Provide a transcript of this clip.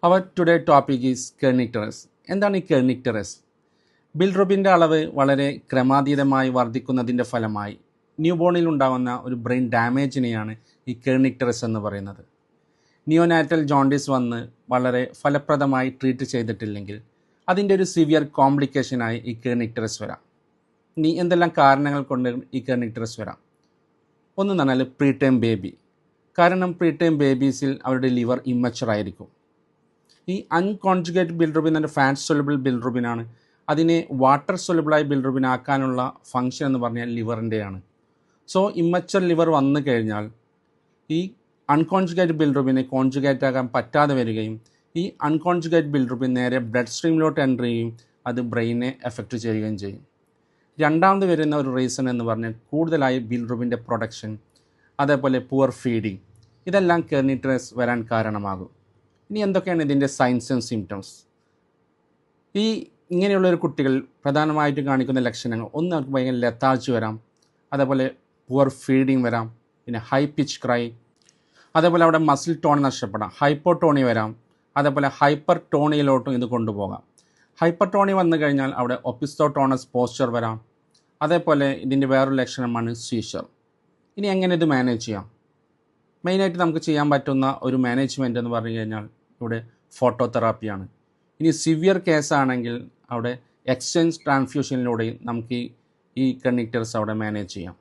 Our today topic is kernicterus. എന്താണ് ഈ കെർണിക്ടറസ്? ബിൽറുബിൻ്റെ അളവ് വളരെ ക്രമാതീതമായി വർദ്ധിക്കുന്നതിൻ്റെ ഫലമായി ന്യൂബോണിൽ ഉണ്ടാകുന്ന ഒരു ബ്രെയിൻ ഡാമേജിനെയാണ് ഈ കെർണിക്ടറസ് എന്ന് പറയുന്നത്. നിയോനാറ്റൽ ജോണ്ടിസ് വന്ന് വളരെ ഫലപ്രദമായി ട്രീറ്റ് ചെയ്തിട്ടില്ലെങ്കിൽ അതിൻ്റെ ഒരു സിവിയർ കോംപ്ലിക്കേഷനായി ഈ കെർണിക്ടറസ് വരാം. ഇനി എന്തെല്ലാം കാരണങ്ങൾ കൊണ്ട് ഈ കെർണിക്ടറസ് വരാം? ഒന്ന് പറഞ്ഞാൽ പ്രീ ടൈം ബേബി. കാരണം പ്രീ ടൈം ബേബീസിൽ അവരുടെ ലിവർ ഇമ്മച്ചുർ ആയിരിക്കും. ഈ അൺകോൺജുഗേറ്റ് ബിൽറുബിൻ എന്ന ഫാറ്റ് സൊല്യൂബിൾ ബിൽറുബിനാണ്. അതിനെ വാട്ടർ സൊല്യൂബിളായി ബിൽറുബിൻ ആക്കാനുള്ള ഫംഗ്ഷൻ എന്ന് പറഞ്ഞാൽ ലിവറിൻ്റെയാണ്. സോ ഇമ്മച്ചുർ ലിവർ വന്നു കഴിഞ്ഞാൽ ഈ അൺകോൺജുഗേറ്റ് ബിൽറുബിനെ കോൺജുഗേറ്റ് ആകാൻ പറ്റാതെ വരികയും ഈ അൺകോൺജുഗേറ്റ് ബിൽറുബിൻ നേരെ ബ്ലഡ് സ്ട്രീമിലോട്ട് എൻ്റർ ചെയ്യും, അത് ബ്രെയിനെ എഫക്റ്റ് ചെയ്യുകയും ചെയ്യും. രണ്ടാമത് വരുന്ന ഒരു റീസൺ എന്ന് പറഞ്ഞാൽ കൂടുതലായി ബിൽറുബിൻ്റെ പ്രൊഡക്ഷൻ, അതേപോലെ പുവർ ഫീഡിങ്, ഇതെല്ലാം കെർണിക്ടറസ് വരാൻ കാരണമാകും. ഇനി എന്തൊക്കെയാണ് ഇതിൻ്റെ സൈൻസ് ആൻഡ് സിംറ്റംസ്? ഈ ഇങ്ങനെയുള്ളൊരു കുട്ടികൾ പ്രധാനമായിട്ട് കാണിക്കുന്ന ലക്ഷണങ്ങൾ, ഒന്ന് അവർക്ക് ഭയങ്കര ലെത്താർജി വരാം, അതേപോലെ പുവർ ഫീഡിങ് വരാം, പിന്നെ ഹൈ പിച്ച് ക്രൈ, അതേപോലെ അവിടെ മസിൽ ടോൺ നഷ്ടപ്പെടാം, ഹൈപ്പോട്ടോണി വരാം, അതേപോലെ ഹൈപ്പർ ടോണിയിലോട്ടും ഇത് കൊണ്ടുപോകാം. ഹൈപ്പർ ടോണി വന്നു കഴിഞ്ഞാൽ അവിടെ ഒപ്പിസ്തോട്ടോണസ് പോസ്ചർ വരാം. അതേപോലെ ഇതിൻ്റെ വേറൊരു ലക്ഷണമാണ് സീഷർ. ഇനി എങ്ങനെ ഇത് മാനേജ് ചെയ്യാം? മെയിനായിട്ട് നമുക്ക് ചെയ്യാൻ പറ്റുന്ന ഒരു മാനേജ്മെൻറ്റ് എന്ന് പറഞ്ഞു കഴിഞ്ഞാൽ ഇവിടെ ഫോട്ടോതെറാപ്പിയാണ്. ഇനി സിവിയർ കേസാണെങ്കിൽ അവിടെ എക്സ്ചേഞ്ച് ട്രാൻസ്ഫ്യൂഷനിലൂടെയും നമുക്ക് ഈ കെർണിക്ടറസ് അവിടെ മാനേജ് ചെയ്യാം.